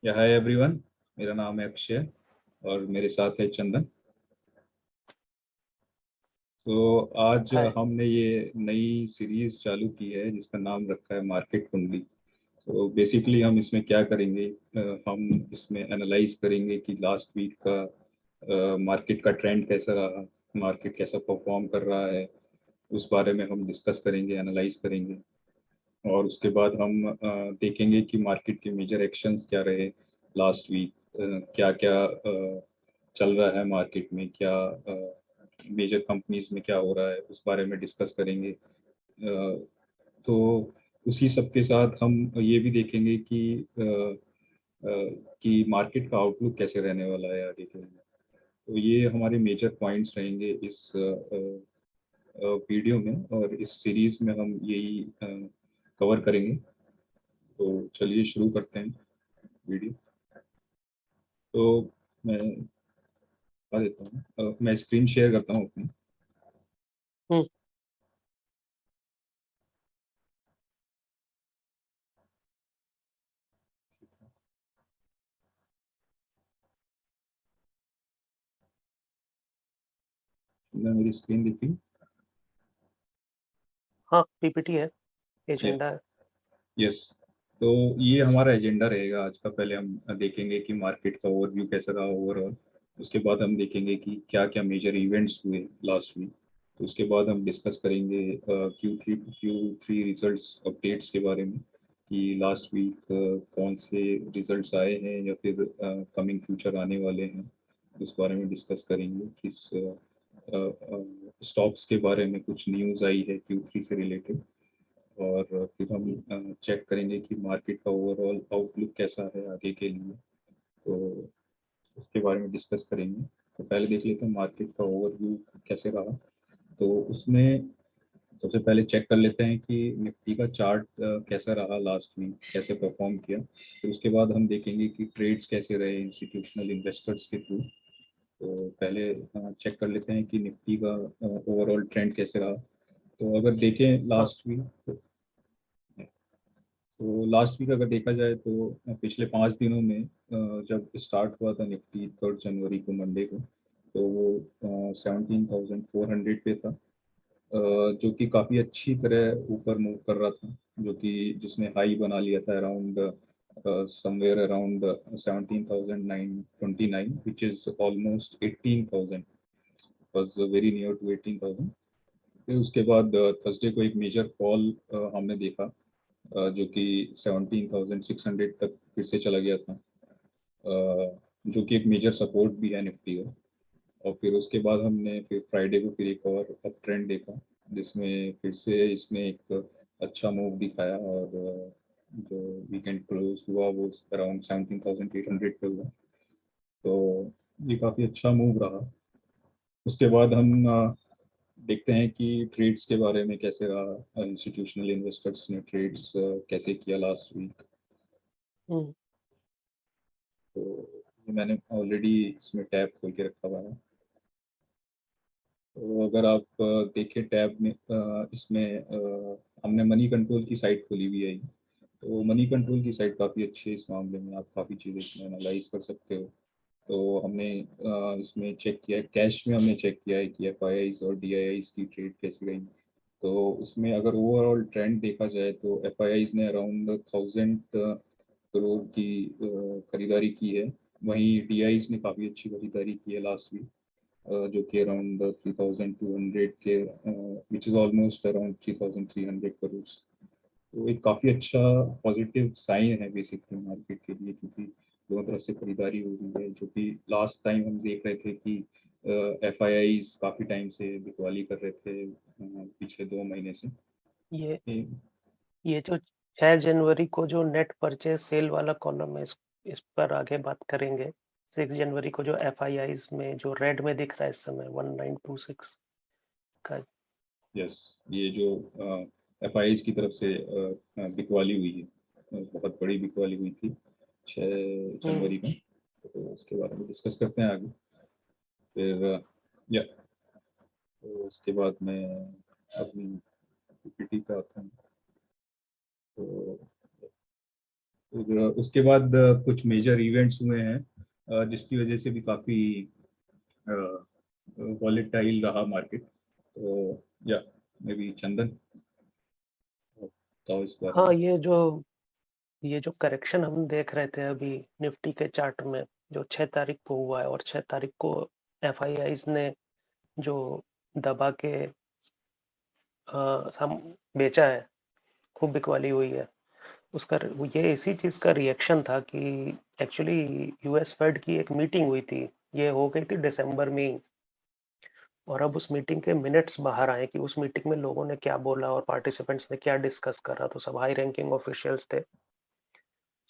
या hi everyone. मेरा नाम है अक्षय और मेरे साथ है चंदन। तो आज हाय। हमने ये नई सीरीज चालू की है जिसका नाम रखा है मार्केट कुंडली। तो बेसिकली हम इसमें क्या करेंगे, हम इसमें एनालाइज करेंगे कि लास्ट वीक का मार्केट का ट्रेंड कैसा रहा, मार्केट कैसा परफॉर्म कर रहा है, उस बारे में हम डिस्कस करेंगे, एनालाइज करेंगे। और उसके बाद हम देखेंगे कि मार्केट के मेजर एक्शंस क्या रहे लास्ट वीक, क्या क्या चल रहा है मार्केट में, क्या मेजर कंपनीज में क्या हो रहा है, उस बारे में डिस्कस करेंगे। तो उसी सब के साथ हम ये भी देखेंगे कि मार्केट का आउटलुक कैसे रहने वाला है आगे के लिए। तो ये हमारे मेजर पॉइंट्स रहेंगे इस वीडियो में, और इस सीरीज में हम यही कवर करेंगे। तो चलिए शुरू करते हैं वीडियो। तो मैं बता देता हूँ, मैं स्क्रीन शेयर करता हूँ अपनी। हम्म। मैं मेरी स्क्रीन दिखी। हाँ, पीपीटी है, एजेंडा है। यस। तो ये हमारा एजेंडा रहेगा आज का। पहले हम देखेंगे कि मार्केट का ओवरव्यू कैसा रहा ओवरऑल। उसके बाद हम देखेंगे कि क्या क्या मेजर इवेंट्स हुए लास्ट वीक। तो उसके बाद हम डिस्कस करेंगे क्यू थ्री रिजल्ट्स अपडेट्स के बारे में, कि लास्ट वीक कौन से रिजल्ट्स आए हैं या फिर कमिंग फ्यूचर आने वाले हैं। उस बारे में डिस्कस करेंगे। किस स्टॉक्स के बारे में कुछ न्यूज़ आई है Q3 से रिलेटेड। और फिर हम चेक करेंगे कि मार्केट का ओवरऑल आउटलुक कैसा है आगे के लिए। तो उसके बारे में डिस्कस करेंगे। तो पहले देख लेते हैं मार्केट का ओवरव्यू कैसे रहा। तो उसमें सबसे पहले चेक कर लेते हैं कि निफ्टी का चार्ट कैसा रहा लास्ट वीक, कैसे परफॉर्म किया। फिर उसके बाद हम देखेंगे कि ट्रेड्स कैसे रहे इंस्टीट्यूशनल इन्वेस्टर्स के थ्रू। तो पहले चेक कर लेते हैं कि निफ्टी का ओवरऑल ट्रेंड कैसे रहा। तो अगर देखें हाँ। लास्ट वीक, तो लास्ट वीक अगर देखा जाए तो पिछले 5 दिनों में जब स्टार्ट हुआ था निफ्टी 3 जनवरी को, मंडे को, तो वो 17,400 पे था। जो कि काफ़ी अच्छी तरह ऊपर मूव कर रहा था, जो कि जिसने हाई बना लिया था around somewhere around 17,929, which is almost 18,000, was very near to 18,000। फिर उसके बाद थर्सडे को एक मेजर फॉल हमने देखा, जो कि 17,600 तक फिर से चला गया था, जो कि एक मेजर सपोर्ट भी है निफ्टी का। और फिर उसके बाद हमने फिर फ्राइडे को फिर एक और अप ट्रेंड देखा, जिसमें फिर से इसने एक अच्छा मूव दिखाया, और जो वीकेंड क्लोज हुआ वो अराउंड 17,800 पे हुआ। तो ये काफ़ी अच्छा मूव रहा। उसके बाद हम देखते हैं कि ट्रेड्स के बारे में कैसे रहा, इंस्टीट्यूशनल इन्वेस्टर्स ने ट्रेड्स कैसे किया लास्ट वीक। हम्म। तो ये मैंने ऑलरेडी इसमें टैब खोल के रखा हुआ है। तो अगर आप देखें टैब में, इसमें हमने मनी कंट्रोल की साइट खोली हुई है। तो मनी कंट्रोल की साइट काफ़ी अच्छी है इस मामले में, आप काफ़ी चीज़ें इसमें एनालाइज कर सकते हो। तो हमने इसमें चेक किया है, कैश में हमने चेक किया है कि FIIs और DIIs की ट्रेड कैसी रही। तो उसमें अगर ओवरऑल ट्रेंड देखा जाए तो FIIs ने अराउंड 1,000 करोड़ की खरीदारी की है। वहीं DIIs ने काफ़ी अच्छी खरीदारी की है लास्ट वीक, जो कि अराउंड 3,200 के, विच इज़ ऑलमोस्ट अराउंड 3,300 करोड़। तो एक काफ़ी अच्छा पॉजिटिव साइन है बेसिकली मार्केट के लिए, क्योंकि दोनों तरफ से खरीदारी हो रही है। जो कि लास्ट टाइम हम देख रहे थे कि FIIs काफ़ी टाइम से बिकवाली कर रहे थे, पिछले 2 महीने से। ये ये- ये जो 6 जनवरी को जो नेट परचेज सेल वाला कॉलम है, इस पर आगे बात करेंगे। 6 जनवरी को जो एफआईआईज में जो रेड में दिख रहा है इस समय 1926 का। यस, ये जो FIIs की तरफ से बिकवाली हुई है, बहुत बड़ी बिकवाली हुई थी 6 जनवरी को। तो उसके बारे में डिस्कस करते हैं आगे। फिर या तो उसके बाद मैं अपनी PPT पे आता हूँ। तो और उसके बाद कुछ मेजर इवेंट्स हुए हैं जिसकी वजह से भी काफ़ी वॉलेटाइल रहा मार्केट। तो या मे बी चंदन तो इस बारे हाँ, में। ये जो करेक्शन हम देख रहे थे अभी निफ्टी के चार्ट में, जो 6 तारीख को हुआ है, और 6 तारीख को एफआईआईज ने जो दबा के हम बेचा है, खूब बिकवाली हुई है, उसका ये इसी चीज का रिएक्शन था कि एक्चुअली यूएस फेड की एक मीटिंग हुई थी, ये हो गई थी दिसंबर में ही, और अब उस मीटिंग के मिनट्स बाहर आए कि उस मीटिंग में लोगों ने क्या बोला और पार्टिसिपेंट्स ने क्या डिस्कस करा। तो सब हाई रैंकिंग ऑफिशियल्स थे,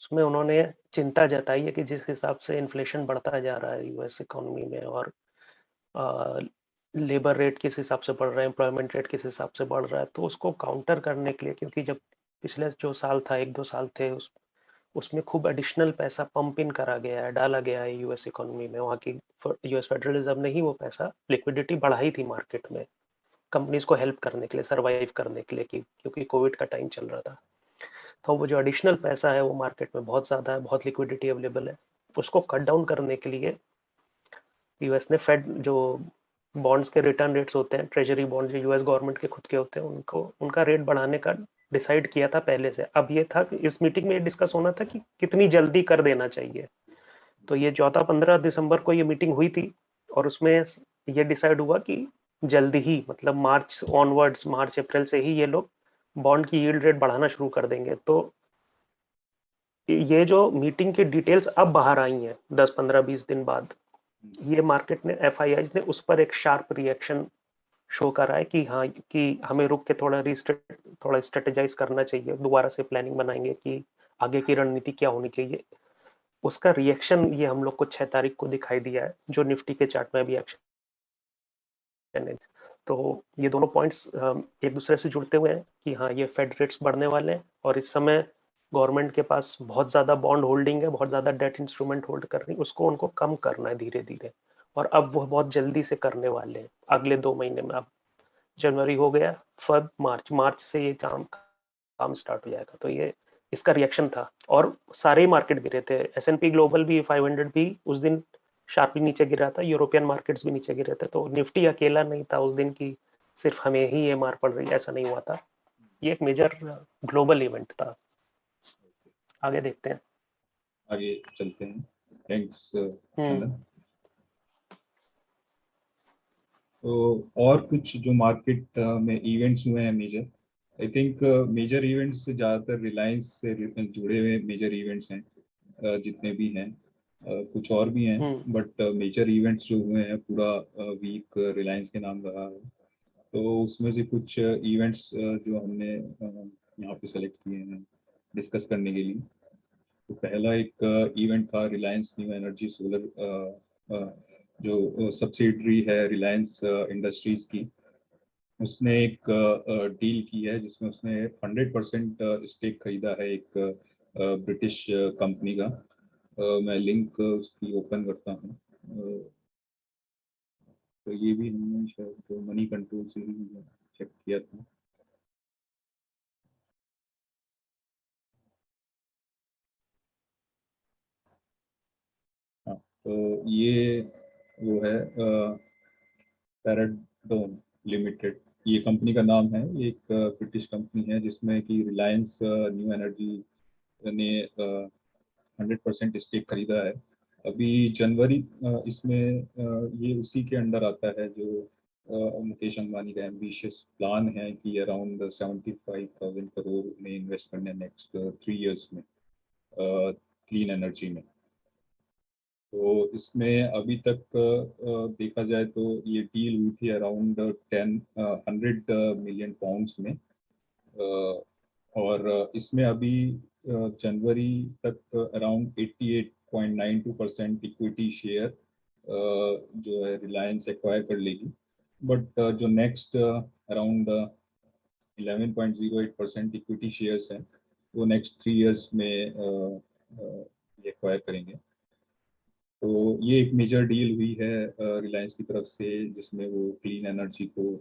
उसमें उन्होंने चिंता जताई है कि जिस हिसाब से इन्फ्लेशन बढ़ता जा रहा है यूएस इकोनॉमी में, और लेबर रेट किस हिसाब से बढ़ रहा है, एम्प्लॉयमेंट रेट किस हिसाब से बढ़ रहा है, तो उसको काउंटर करने के लिए, क्योंकि जब पिछले जो साल था, 1-2 साल थे, उसमें खूब एडिशनल पैसा पंप इन करा गया है, डाला गया है यूएस इकोनॉमी में। वहाँ की यूएस फेडरल रिजर्व ने ही वो पैसा, लिक्विडिटी बढ़ाई थी मार्केट में कंपनीज को हेल्प करने के लिए, सरवाइव करने के लिए, क्योंकि कोविड का टाइम चल रहा था। तो वो जो एडिशनल पैसा है वो मार्केट में बहुत ज़्यादा है, बहुत लिक्विडिटी अवेलेबल है। उसको कट डाउन करने के लिए यूएस ने फेड जो बॉन्ड्स के रिटर्न रेट्स होते हैं, ट्रेजरी बॉन्ड जो यूएस गवर्नमेंट के खुद के होते हैं, उनको उनका रेट बढ़ाने का डिसाइड किया था पहले से। अब ये था कि इस मीटिंग में ये डिस्कस होना था कि कितनी जल्दी कर देना चाहिए। तो ये 14-15 दिसंबर को ये मीटिंग हुई थी, और उसमें ये डिसाइड हुआ कि जल्दी ही, मतलब मार्च ऑनवर्ड्स, मार्च अप्रैल से ही ये लोग बॉन्ड की यील्ड रेट बढ़ाना शुरू कर देंगे। तो ये जो मीटिंग की डिटेल्स अब बाहर आई हैं 10-15-20 दिन बाद, ये मार्केट ने, एफआईआईज ने उस पर एक शार्प रिएक्शन शो करा है कि हाँ, कि हमें रुक के थोड़ा स्ट्रेटेजाइज करना चाहिए, दोबारा से प्लानिंग बनाएंगे कि आगे की रणनीति क्या होनी चाहिए। उसका रिएक्शन ये हम लोग को 6 तारीख को दिखाई दिया है, जो निफ्टी के चार्ट में भी एक्शन है। तो ये दोनों पॉइंट्स एक दूसरे से जुड़ते हुए हैं कि हाँ, ये फेड रेट्स बढ़ने वाले हैं, और इस समय गवर्नमेंट के पास बहुत ज़्यादा बॉन्ड होल्डिंग है, बहुत ज़्यादा डेट इंस्ट्रूमेंट होल्ड कर रही है, उसको उनको कम करना है धीरे धीरे, और अब वो बहुत जल्दी से करने वाले हैं अगले 2 महीने में। अब जनवरी हो गया, फरवरी, मार्च, मार्च से ये काम स्टार्ट हो जाएगा। तो ये इसका रिएक्शन था, और सारे ही मार्केट गिरे थे। S&P ग्लोबल भी, 500 भी उस दिन शार्पली नीचे गिरा था, यूरोपियन मार्केट्स भी नीचे गिरे थे। तो निफ्टी अकेला नहीं था उस दिन की सिर्फ हमें ही ये मार पड़ रही है, ऐसा नहीं हुआ था। ये एक मेजर ग्लोबल इवेंट था। आगे देखते हैं। आगे चलते हैं। Thanks hmm Chandan. तो और कुछ जो मार्केट में इवेंट्स हुए हैं major, I think major events से ज़्यादातर रिलायंस से जुड़े हुए मेजर इवेंट्स हैं जितने भी हैं। कुछ और भी हैं, हम्म बट मेजर इवेंट्स जो हुए हैं पूरा वीक रिलायंस के नाम रहा है। तो उसमें से कुछ इवेंट्स जो हमने यहाँ पे सेलेक्ट किए हैं डिस्कस करने के लिए। तो पहला एक इवेंट था रिलायंस न्यू एनर्जी सोलर, जो सब्सिडरी है रिलायंस इंडस्ट्रीज की। उसने एक डील की है जिसमें उसने 100% स्टेक खरीदा है एक ब्रिटिश कंपनी का। मैं लिंक उसकी ओपन करता हूँ। तो ये भी हमने शायद तो मनी कंट्रोल से ही चेक किया था। हाँ, तो ये वो है पैराडोन लिमिटेड, ये कंपनी का नाम है। ये एक ब्रिटिश कंपनी है जिसमें कि रिलायंस न्यू एनर्जी ने 100% स्टेक खरीदा है। अभी जनवरी इसमें ये उसी के अंडर आता है जो मुकेश अंबानी का एम्बिशियस प्लान है कि अराउंड 75,000 करोड़ में इन्वेस्ट करने नेक्स्ट 3 इयर्स में क्लीन एनर्जी में। तो इसमें अभी तक देखा जाए तो ये डील हुई थी अराउंड 100 मिलियन पाउंड्स में। और इसमें अभी जनवरी तक अराउंड 88.92% इक्विटी शेयर जो है रिलायंस एक्वायर कर लेगी। बट जो नेक्स्ट अराउंड 11.08% इक्विटी शेयर्स हैं वो नेक्स्ट 3 इयर्स में एक्वायर करेंगे। तो ये एक मेजर डील हुई है रिलायंस की तरफ से जिसमें वो क्लीन एनर्जी को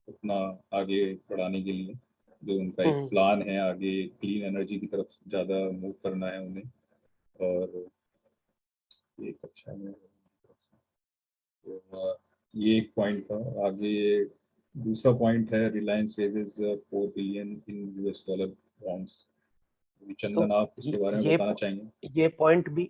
अपना आगे बढ़ाने के लिए। जो उनका एक प्लान है आगे क्लीन एनर्जी की तरफ ज़्यादा मूव करना है उन्हें, और ये एक अच्छा है। तो ये एक पॉइंट था। आगे दूसरा पॉइंट है Reliance raises 4 billion in US dollar bonds. तो चंदन, आप इसके बारे में ये बताना चाहेंगे? ये पॉइंट भी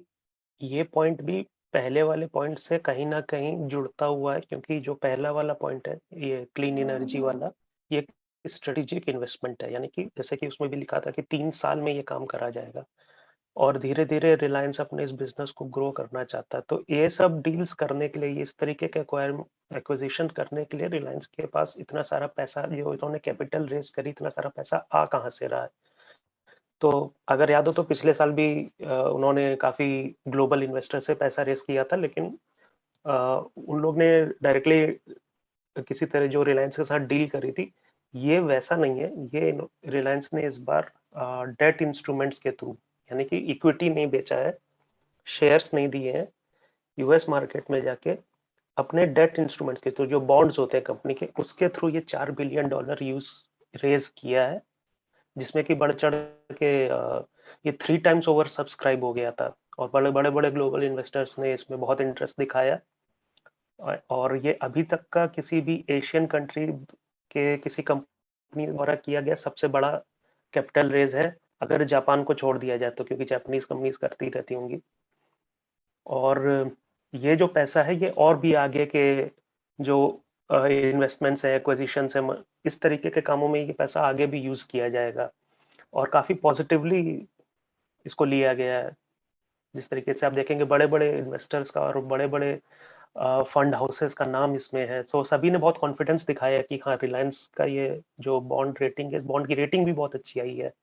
ये पॉइंट भी पहले वाले पॉइंट से कहीं ना कहीं जुड़ता हुआ है, क्योंकि जो पहला वाला पॉइंट है ये क्लीन एनर्जी वाला, ये स्ट्रेटेजिक इन्वेस्टमेंट है, यानी कि जैसे कि उसमें भी लिखा था कि 3 साल में ये काम करा जाएगा और धीरे धीरे रिलायंस अपने इस बिजनेस को ग्रो करना चाहता है। तो ये सब डील्स करने के लिए, इस तरीके के एक्विजिशन करने के लिए रिलायंस के पास इतना सारा पैसा, जो इन्होंने कैपिटल रेज करी, इतना सारा पैसा आ कहाँ से रहा है? तो अगर याद हो तो पिछले साल भी उन्होंने काफी ग्लोबल इन्वेस्टर से पैसा रेस किया था, लेकिन उन लोग ने डायरेक्टली किसी तरह जो रिलायंस के साथ डील करी थी, ये वैसा नहीं है। ये रिलायंस ने इस बार डेट इंस्ट्रूमेंट्स के थ्रू, यानी कि इक्विटी नहीं बेचा है, शेयर्स नहीं दिए हैं, यूएस मार्केट में जाके अपने डेट इंस्ट्रूमेंट्स के थ्रू, जो बॉन्ड्स होते हैं कंपनी के, उसके थ्रू ये $4 बिलियन यूज रेज किया है, जिसमें कि बढ़ चढ़ के ये 3 टाइम्स ओवर सब्सक्राइब हो गया था और बड़े बड़े बड़े ग्लोबल इन्वेस्टर्स ने इसमें बहुत इंटरेस्ट दिखाया। और ये अभी तक का किसी भी एशियन कंट्री के किसी कंपनी द्वारा किया गया सबसे बड़ा कैपिटल रेज है, अगर जापान को छोड़ दिया जाए तो, क्योंकि जापानीज कंपनीज करती रहती होंगी। और ये जो पैसा है ये और भी आगे के जो इन्वेस्टमेंट्स है, एक्विजिशंस है, इस तरीके के कामों में ये पैसा आगे भी यूज किया जाएगा और काफी पॉजिटिवली इसको लिया गया है। जिस तरीके से आप देखेंगे बड़े बड़े इन्वेस्टर्स का और बड़े बड़े फंड हाउसेस का नाम इसमें है, तो सभी ने बहुत कॉन्फिडेंस दिखाया है कि हाँ, रिलायंस का ये जो बॉन्ड रेटिंग है, बॉन्ड की रेटिंग भी बहुत अच्छी आई है,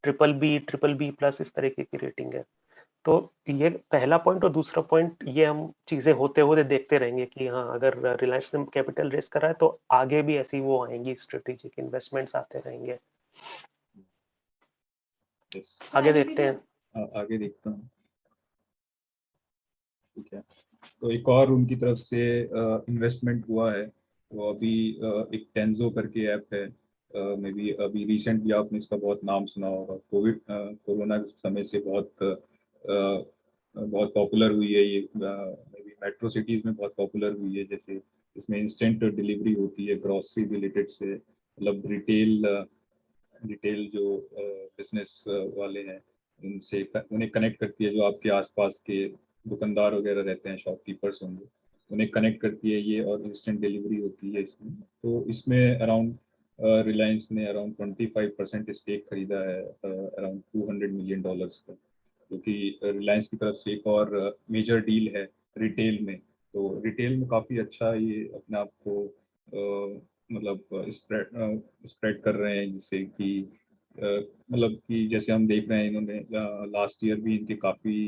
BBB+ इस तरीके की रेटिंग है। तो ये पहला पॉइंट। और दूसरा पॉइंट, ये हम चीजें होते होते देखते रहेंगे कि हाँ, अगर रिलायंस ने कैपिटल रेस करा है तो आगे भी ऐसी वो आएंगी, स्ट्रेटेजिक इन्वेस्टमेंट्स आते रहेंगे। आगे देखते हैं। आगे देखता हूँ। ठीक है, तो एक और उनकी तरफ से इन्वेस्टमेंट हुआ है, वो अभी एक टेंजो करके ऐप है। मे बी अभी रिसेंट भी आपने इसका बहुत नाम सुना होगा। कोरोना समय से बहुत पॉपुलर हुई है ये। मे बी मेट्रो सिटीज़ में बहुत पॉपुलर हुई है। जैसे इसमें इंस्टेंट डिलीवरी होती है ग्रॉसरी रिलेटेड से, मतलब रिटेल जो बिजनेस वाले हैं उनसे उन्हें कनेक्ट करती है। जो आपके आसपास के दुकानदार वगैरह रहते हैं, शॉपकीपर्स होंगे, उन्हें कनेक्ट करती है ये, और इंस्टेंट डिलीवरी होती है इसमें। तो इसमें अराउंड रिलायंस ने अराउंड 25% स्टेक खरीदा है, अराउंड $200 मिलियन का, जो कि रिलायंस की तरफ से एक और मेजर डील है रिटेल में। तो रिटेल में काफ़ी अच्छा ये अपने आप को मतलब स्प्रेड कर रहे हैं, जिससे कि मतलब कि जैसे हम देख रहे हैं, इन्होंने लास्ट ईयर भी इनके काफ़ी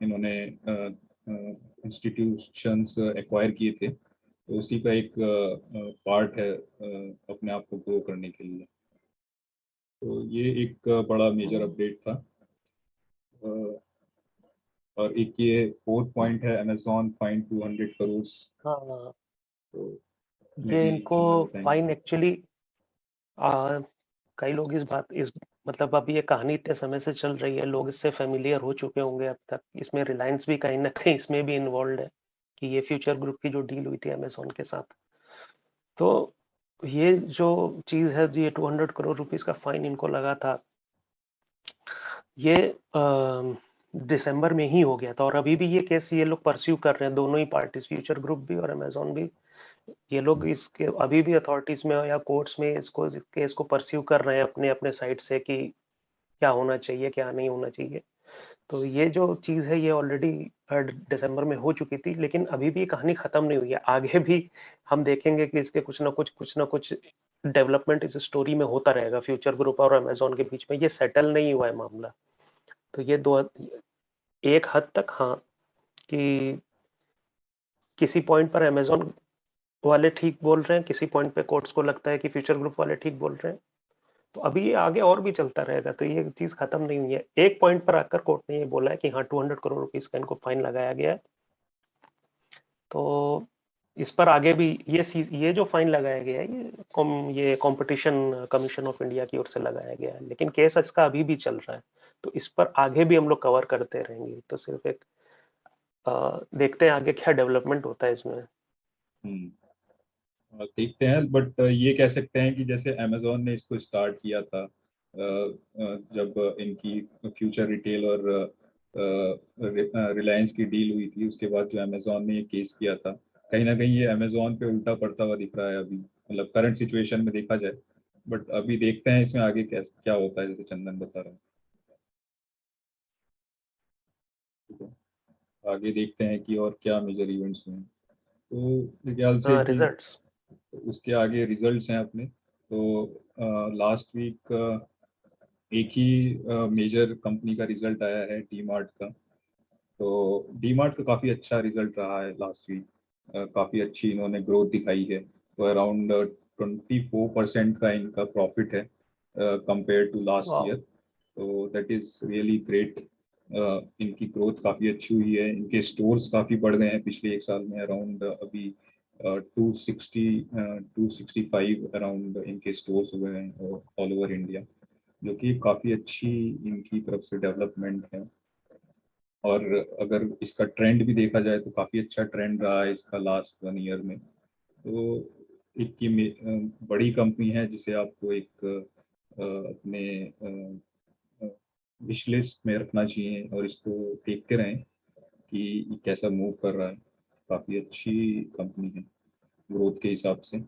इन्होंने इंस्टीट्यूशंस एक्वायर किए थे। तो उसी का एक पार्ट है अपने आप को ग्रो करने के लिए। तो ये एक बड़ा मेजर अपडेट था। और एक ये फोर्थ पॉइंट है, अमेजॉन फाइन 200 करोड़। हाँ, तो मे ये बी इनको चंदन बताएंगे। फाइन एक्चुअली, कई लोग इस मतलब अब ये कहानी इतने समय से चल रही है, लोग इससे फेमिलियर हो चुके होंगे अब तक। इसमें रिलायंस भी कहीं ना कहीं इसमें भी इन्वॉल्व है कि ये फ्यूचर ग्रुप की जो डील हुई थी अमेजोन के साथ। तो ये जो चीज है, ये 200 करोड़ रुपीस का फाइन इनको लगा था, ये दिसंबर में ही हो गया था और अभी भी ये केस ये लोग परस्यू कर रहे हैं, दोनों ही पार्टीज, फ्यूचर ग्रुप भी और अमेजोन भी। ये लोग इसके अभी भी अथॉरिटीज में या कोर्ट्स में इसको केस को परस्यू कर रहे हैं अपने अपने साइड से कि क्या होना चाहिए, क्या नहीं होना चाहिए। तो ये जो चीज है ये ऑलरेडी दिसंबर में हो चुकी थी, लेकिन अभी भी कहानी खत्म नहीं हुई है। आगे भी हम देखेंगे कि इसके कुछ ना कुछ डेवलपमेंट इस स्टोरी में होता रहेगा फ्यूचर ग्रुप और अमेजोन के बीच में। ये सेटल नहीं हुआ है मामला। तो ये दो एक हद तक हाँ, कि किसी पॉइंट पर अमेजोन वाले ठीक बोल रहे हैं, किसी पॉइंट पे कोर्ट्स को लगता है कि फ्यूचर ग्रुप वाले ठीक बोल रहे हैं। तो अभी ये आगे और भी चलता रहेगा, तो ये चीज खत्म नहीं हुई है। एक पॉइंट पर आकर कोर्ट ने ये बोला है कि हाँ, 200 करोड़ रुपीज का इनको फाइन लगाया गया है। तो इस पर आगे भी ये जो फाइन लगाया गया है ये कंपटीशन कमीशन ऑफ इंडिया की ओर से लगाया गया है, लेकिन केस इसका अभी भी चल रहा है, तो इस पर आगे भी हम लोग कवर करते रहेंगे। तो सिर्फ एक देखते हैं आगे क्या डेवलपमेंट होता है इसमें। देखते हैं, बट ये कह सकते हैं कि जैसे अमेजोन ने इसको स्टार्ट किया था, जब इनकी फ्यूचर रिटेल और रिलायंस की डील हुई थी, उसके बाद जो अमेजोन ने ये केस किया था, कहीं ना कहीं ये अमेजोन पे उल्टा पड़ता हुआ दिख रहा है अभी, मतलब करंट सिचुएशन में देखा जाए। बट अभी देखते हैं इसमें आगे क्या होता है, जैसे चंदन बता रहा है। ठीक है, आगे देखते हैं कि और क्या मेजर इवेंट्स हुए हैं। तो मेरे ख्याल से कि रिजल्ट्स उसके आगे रिजल्ट्स हैं अपने। तो लास्ट वीक एक ही मेजर कंपनी का रिजल्ट आया है, डी मार्ट का। तो डी मार्ट का काफ़ी अच्छा रिजल्ट रहा है लास्ट वीक, काफ़ी अच्छी इन्होंने ग्रोथ दिखाई है। तो अराउंड 24% का इनका प्रॉफिट है कंपेयर टू लास्ट ईयर। तो दैट इज़ रियली ग्रेट। इनकी ग्रोथ काफ़ी अच्छी हुई है, इनके स्टोर्स काफ़ी बढ़ गए हैं पिछले एक साल में। अराउंड अभी 265 अराउंड इनके स्टोर्स हुए हैं ऑल ओवर इंडिया, जो कि काफ़ी अच्छी इनकी तरफ से डेवलपमेंट है। और अगर इसका ट्रेंड भी देखा जाए तो काफ़ी अच्छा ट्रेंड रहा है इसका लास्ट 1 ईयर में। तो एक बड़ी कंपनी है जिसे आपको एक अपने विश लिस्ट में रखना चाहिए और इसको देखते रहें कि ये कैसा मूव कर रहा है। काफ़ी अच्छी कंपनी है ग्रोथ के हिसाब से।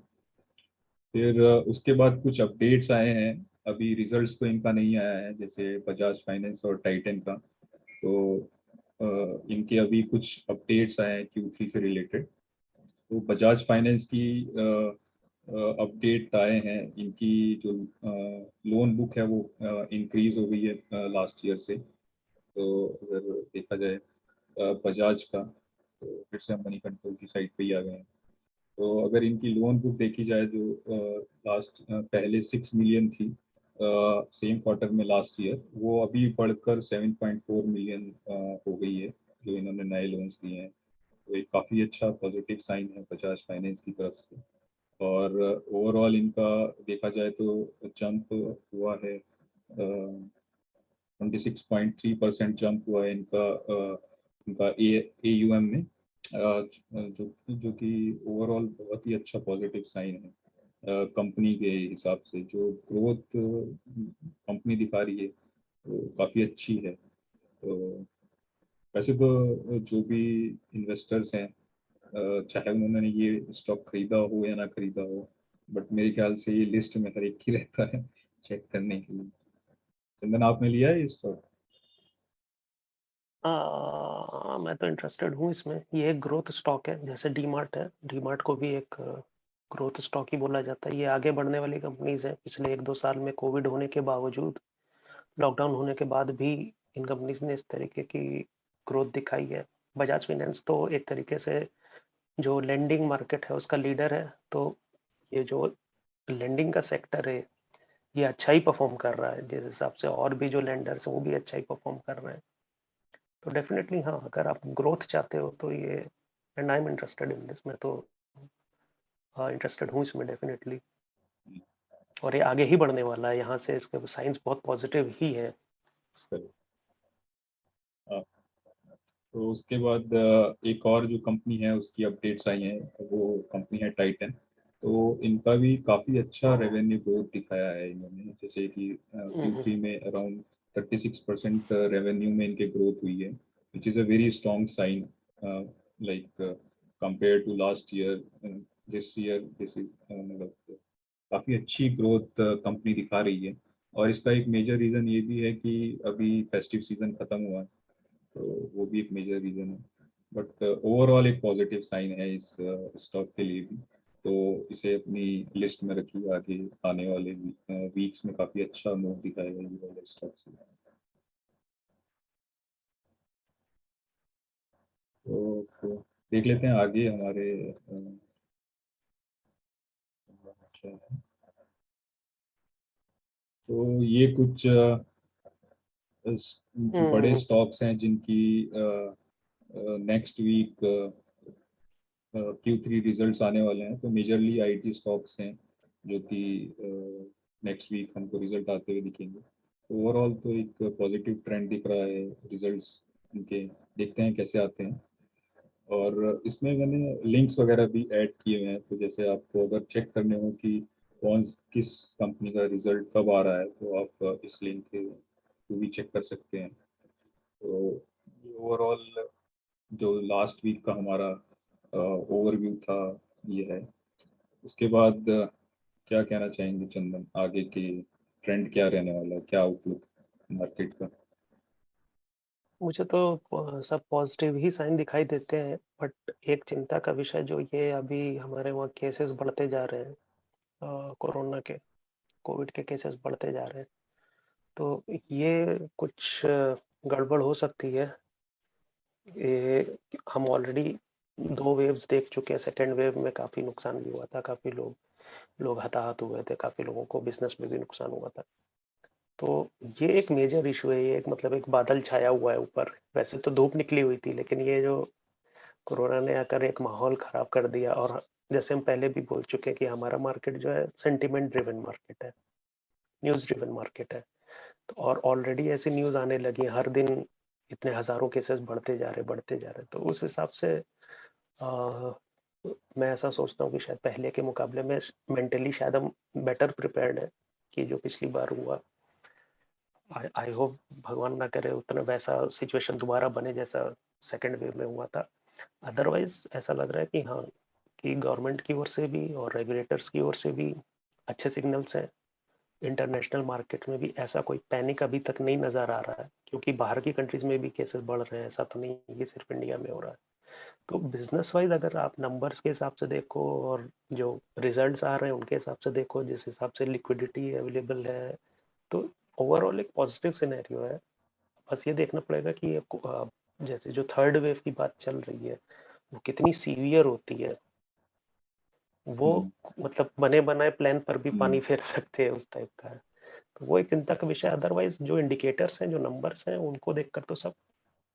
फिर उसके बाद कुछ अपडेट्स आए हैं। अभी रिजल्ट्स तो इनका नहीं आया है, जैसे बजाज फाइनेंस और टाइटन का। तो इनके अभी कुछ अपडेट्स आए हैं Q3 से रिलेटेड। तो बजाज फाइनेंस की अपडेट आए हैं, इनकी जो लोन बुक है वो इंक्रीज हो गई है लास्ट ईयर से। तो अगर देखा जाए बजाज का, तो फिर से हम मनी कंट्रोल की साइड पे ही आ गए हैं। तो अगर इनकी लोन बुक देखी जाए जो लास्ट पहले 6 मिलियन थी सेम क्वार्टर में लास्ट ईयर, वो अभी बढ़कर 7.4 मिलियन हो गई है, जो इन्होंने नए लोन्स दिए हैं। तो एक काफ़ी अच्छा पॉजिटिव साइन है बजाज फाइनेंस की तरफ से। और ओवरऑल इनका देखा जाए तो जंप हुआ है, 26.3% जंप हुआ है इनका AUM में, जो कि ओवरऑल बहुत ही अच्छा पॉजिटिव साइन है कंपनी के हिसाब से। जो ग्रोथ कंपनी दिखा रही है वो काफ़ी अच्छी है। तो वैसे तो जो भी इन्वेस्टर्स हैं, चाहे उन्होंने ये स्टॉक खरीदा हो या ना खरीदा हो, बट मेरे ख्याल से ये लिस्ट में हर एक ही रहता है चेक करने के लिए। चंदन, आपने लिया है ये स्टॉक? मैं तो इंटरेस्टेड हूँ इसमें। ये एक ग्रोथ स्टॉक है, जैसे डी मार्ट है, डी मार्ट को भी एक ग्रोथ स्टॉक ही बोला जाता है। ये आगे बढ़ने वाली कंपनीज है। पिछले 1-2 साल में कोविड होने के बावजूद, लॉकडाउन होने के बाद भी इन कंपनीज ने इस तरीके की ग्रोथ दिखाई है। बजाज फाइनेंस तो एक तरीके से जो लेंडिंग मार्केट है उसका लीडर है, तो ये जो लेंडिंग का सेक्टर है ये अच्छा ही परफॉर्म कर रहा है जिस हिसाब से, और भी जो लेंडर्स हैं वो भी अच्छा ही परफॉर्म कर रहे हैं। तो डेफिनेटली हाँ, अगर आप ग्रोथ चाहते हो तो ये, and I am interested in this, मैं तो हाँ इंटरेस्टेड हूँ इसमें डेफिनेटली। और ये आगे ही बढ़ने वाला है, यहाँ से इसके साइंस बहुत पॉजिटिव ही है। हाँ, तो उसके बाद एक और जो कंपनी है उसकी अपडेट्स आई हैं, वो कंपनी है टाइटन। तो इनका भी काफ़ी अच्छा रेवेन्यू ग्रोथ दिखाया है इन्होंने, जैसे कि Q3 में अराउंड 36% रेवेन्यू में इनके ग्रोथ हुई है, which is a very strong sign. Like compare to last year, this is मतलब काफ़ी अच्छी ग्रोथ कंपनी दिखा रही है। और इसका एक मेजर रीज़न ये भी है कि अभी फेस्टिव सीजन ख़त्म हुआ है, तो वो भी एक मेजर रीज़न है। बट ओवरऑल एक पॉजिटिव साइन है इस स्टॉक के लिए भी। तो इसे अपनी लिस्ट में रखिए, आगे आने वाले वीक्स में काफ़ी अच्छा मूव दिखाएगा ये वाला स्टॉक से। तो देख लेते हैं आगे हमारे क्या है। तो ये कुछ बड़े हम्म, स्टॉक्स हैं जिनकी नेक्स्ट वीक Q3 रिजल्ट्स आने वाले हैं, तो मेजरली आईटी स्टॉक्स हैं जो कि नेक्स्ट वीक हमको रिजल्ट आते हुए दिखेंगे। ओवरऑल तो एक पॉजिटिव ट्रेंड दिख रहा है रिजल्ट्स उनके, देखते हैं कैसे आते हैं। और इसमें मैंने लिंक्स वगैरह भी ऐड किए हुए हैं, तो जैसे आपको अगर चेक करने हो कि कौन किस कंपनी का रिजल्ट कब आ रहा है, तो आप इस लिंक के थ्रू भी चेक कर सकते हैं। तो ओवरऑल जो लास्ट वीक का हमारा ओवरव्यू था ये है। उसके बाद क्या कहना चाहेंगे चंदन, आगे के ट्रेंड क्या रहने वाला है, क्या आउटलुक मार्केट का? मुझे तो सब पॉजिटिव ही साइन दिखाई देते हैं, बट एक चिंता का विषय जो ये अभी हमारे वहाँ केसेस बढ़ते जा रहे हैं, कोरोना के, कोविड के केसेस बढ़ते जा रहे हैं, तो ये कुछ गड़बड़ हो सकती है। ये हम ऑलरेडी 2 वेव्स देख चुके हैं। सेकेंड वेव में काफ़ी नुकसान भी हुआ था, काफ़ी लोग हताहत हुए थे, काफ़ी लोगों को बिजनेस में भी नुकसान हुआ था। तो ये एक मेजर इशू है, ये एक मतलब एक बादल छाया हुआ है ऊपर। वैसे तो धूप निकली हुई थी, लेकिन ये जो कोरोना ने आकर एक माहौल खराब कर दिया। और जैसे हम पहले भी बोल चुके हैं कि हमारा मार्केट जो है सेंटिमेंट ड्रिवन मार्केट है, न्यूज़ ड्रिवन मार्केट है। तो और ऑलरेडी ऐसी न्यूज़ आने लगी है, हर दिन इतने हज़ारों केसेस बढ़ते जा रहे। तो उस हिसाब से आ, मैं ऐसा सोचता हूँ कि शायद पहले के मुकाबले में मेंटली शायद हम बेटर प्रिपेयर्ड है कि जो पिछली बार हुआ। आई होप भगवान ना करे उतना वैसा सिचुएशन दोबारा बने जैसा सेकेंड वेव में हुआ था। अदरवाइज ऐसा लग रहा है कि हाँ, कि गवर्नमेंट की ओर से भी और रेगुलेटर्स की ओर से भी अच्छे सिग्नल्स हैं। इंटरनेशनल मार्केट में भी ऐसा कोई पैनिक अभी तक नहीं नज़र आ रहा है, क्योंकि बाहर की कंट्रीज में भी केसेस बढ़ रहे हैं, ऐसा तो नहीं है कि सिर्फ इंडिया में हो रहा है। तो बिजनेस वाइज अगर आप नंबर्स के हिसाब से देखो और जो रिजल्ट्स आ रहे हैं उनके हिसाब से देखो, जिस हिसाब से लिक्विडिटी अवेलेबल है, तो ओवरऑल एक पॉजिटिव सिनेरियो है। बस ये देखना पड़ेगा कि जैसे जो थर्ड वेव की बात चल रही है वो कितनी सीवियर होती है। वो हम्म, मतलब बने बनाए प्लान पर भी पानी हम्म। फेर सकते हैं, उस टाइप का है। तो वो एक चिंता का विषय। अदरवाइज जो इंडिकेटर्स हैं, जो नंबर्स हैं, उनको देखकर तो सब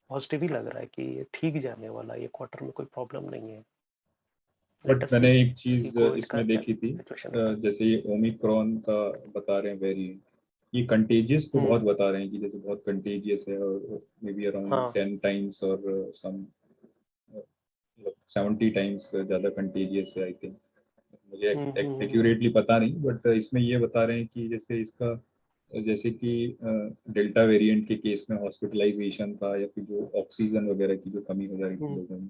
पॉजिटिव ही लग रहा है कि ये ठीक जाने वाला है, ये क्वार्टर में कोई प्रॉब्लम नहीं है। लेट बट अस मैंने सी एक कि चीज कोविड का इसमें क्या देखी थी, सिचुएशन होता है। जैसे ये ओमिक्रॉन का बता रहे हैं वेरिएंट, ये कंटेजियस तो बहुत बता रहे हैं कि जैसे बहुत कंटेजियस है, और मे बी अराउंड हाँ। 10 टाइम्स और सम 70 टाइम्स ज़्यादा कंटेजियस है आई थिंक। मुझे एक्यूरेटली पता नहीं, बट इसमें ये बता रहे हैं कि जैसे इसका, जैसे कि डेल्टा वेरिएंट के केस में हॉस्पिटलाइजेशन था या फिर जो ऑक्सीजन वगैरह की जो कमी हो जा रही थी लोगों में,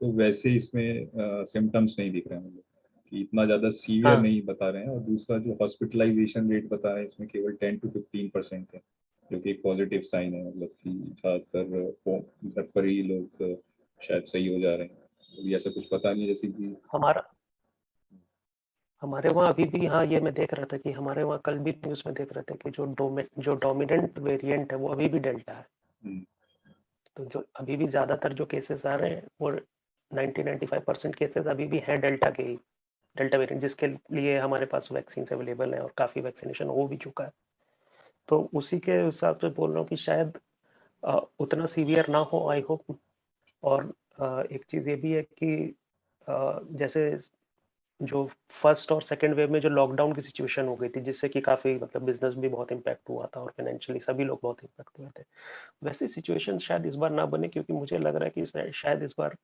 तो वैसे इसमें सिम्टम्स नहीं दिख रहे हैं मुझे, कि इतना ज़्यादा सीवियर हाँ। नहीं बता रहे हैं। और दूसरा जो हॉस्पिटलाइजेशन रेट बता रहे हैं इसमें केवल 10 to 15% है, जो कि एक पॉजिटिव साइन है, मतलब कि ज़्यादातर घर पर ही लोग शायद सही हो जा रहे हैं। अभी ऐसा कुछ पता नहीं, जैसे कि हमारा हमारे वहाँ अभी भी, हाँ, ये मैं देख रहा था कि हमारे वहाँ कल भी न्यूज़ में देख रहे थे कि जो डोमिनेंट वेरिएंट है वो अभी भी डेल्टा है। हम्म, तो जो अभी भी ज़्यादातर जो केसेस आ रहे हैं वो 90-95% केसेस अभी भी हैं डेल्टा के ही, डेल्टा वेरिएंट, जिसके लिए हमारे पास वैक्सीन अवेलेबल है और काफ़ी वैक्सीनेशन हो भी चुका है। तो उसी के हिसाब से बोल रहा हूँ कि शायद उतना सीवियर ना हो, आई होप। और एक चीज़ ये भी है कि जैसे जो फर्स्ट और सेकंड वेव में जो लॉकडाउन की सिचुएशन हो गई थी, जिससे कि काफ़ी मतलब बिजनेस भी बहुत इम्पैक्ट हुआ था और फाइनेंशियली सभी लोग बहुत इम्पैक्ट हुए थे। वैसी सिचुएशन शायद इस बार ना बने, क्योंकि मुझे लग रहा है कि शायद इस बार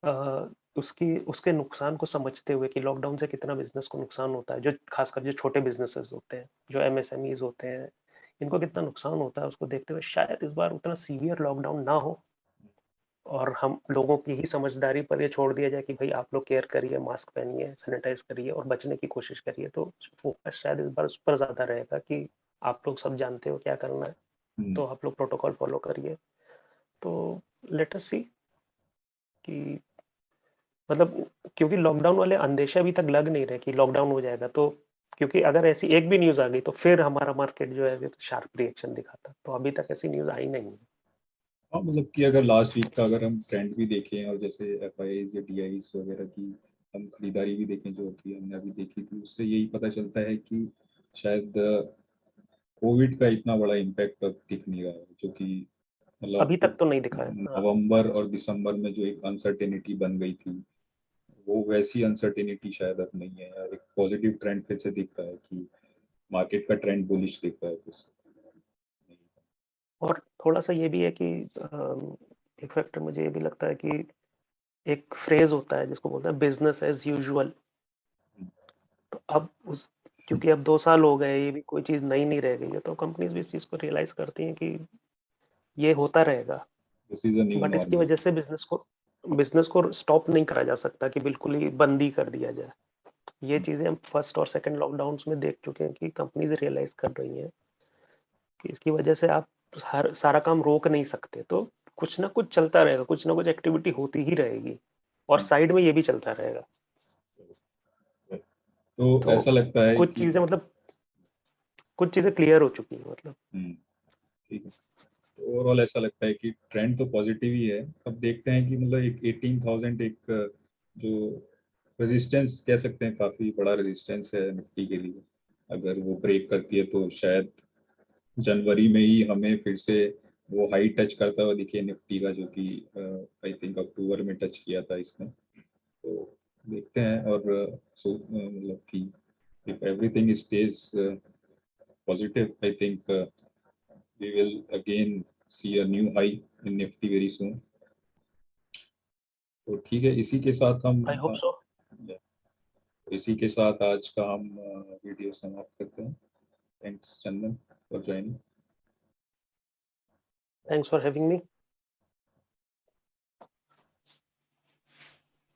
अ, उसकी उसके नुकसान को समझते हुए कि लॉकडाउन से कितना बिजनेस को नुकसान होता है, जो खासकर जो छोटे बिजनेसेस होते हैं, जो एमएसएमईज होते हैं, इनको कितना नुकसान होता है, उसको देखते हुए शायद इस बार उतना सीवियर लॉकडाउन ना हो। और हम लोगों की ही समझदारी पर ये छोड़ दिया जाए कि भाई आप लोग केयर करिए, मास्क पहनिए, सैनिटाइज करिए और बचने की कोशिश करिए। तो फोकस शायद इस बार उस पर ज़्यादा रहेगा कि आप लोग सब जानते हो क्या करना है, हम्म। तो आप लोग प्रोटोकॉल फॉलो करिए। तो लेट अस सी कि मतलब, क्योंकि लॉकडाउन वाले अंदेशा अभी तक लग नहीं रहे कि लॉकडाउन हो जाएगा, तो क्योंकि अगर ऐसी एक भी न्यूज़ आ गई तो फिर हमारा मार्केट जो है शार्प रिएक्शन दिखाता। तो अभी तक ऐसी न्यूज़ आई नहीं है। हाँ, मतलब कि अगर लास्ट वीक का अगर हम ट्रेंड भी देखें, और जैसे एफआईआईज या डीआईज वगैरह की हम खरीदारी भी देखें जो कि हमने अभी देखी थी, उससे यही पता चलता है कि शायद कोविड का इतना बड़ा इम्पैक्ट अब दिख नहीं रहा है, जो कि मतलब अभी आपको तक तो नहीं दिखा है, हाँ। नवंबर और दिसंबर में जो एक अनसर्टेनिटी बन गई थी, वो वैसी अनसर्टेनिटी शायद अब नहीं है यार, एक पॉजिटिव ट्रेंड फिर से दिख रहा है कि मार्केट का ट्रेंड बुलिश दिख रहा है फिर से। और थोड़ा-सा ये भी है कि एक फैक्टर मुझे ये भी लगता है कि एक फ्रेज़ होता है जिसको बोलते हैं बिज़नेस एज़ यूजुअल। तो अब उस क्योंकि अब 2 साल हो गए, ये भी कोई चीज़ नई नहीं रह गई है, तो कंपनीज़ भी इस चीज़ को रियलाइज़ करती हैं कि ये होता रहेगा। This is a new but इसकी नॉर्मल। वजह से बिज़नेस को स्टॉप नहीं करा जा सकता कि बिल्कुल ही बंद ही कर दिया जाए। ये चीज़ें हम फर्स्ट और सेकंड लॉकडाउन्स में देख चुके हैं कि कंपनीज़ रियलाइज़ कर रही हैं कि इसकी वजह से आप हर सारा काम रोक नहीं सकते। तो कुछ ना कुछ चलता रहेगा, कुछ ना कुछ एक्टिविटी होती ही रहेगी और साइड में ये भी चलता रहेगा। तो तो ऐसा लगता है कुछ कि चीज़ें मतलब कुछ चीज़ें क्लियर हो चुकी हैं मतलब। ठीक है, तो ओवरऑल ऐसा लगता है कि ट्रेंड तो पॉजिटिव ही है। अब देखते हैं कि मतलब एक 18,000 एक जो रेजिस्टेंस कह सकते हैं, काफी बड़ा रेजिस्टेंस है निफ्टी के लिए। अगर वो ब्रेक करती है तो शायद जनवरी में ही हमें फिर से वो हाई टच करता हुआ दिखे निफ्टी का, जो कि आई थिंक अक्टूबर में टच किया था इसने। तो देखते हैं, और मतलब कि if everything stays positive, I think we will again see a new high in Nifty very soon. तो ठीक है, इसी के साथ हम आई होप सो। इसी के साथ आज का हम वीडियो समाप्त करते हैं। Thanks Chandan for joining. Thanks for having me.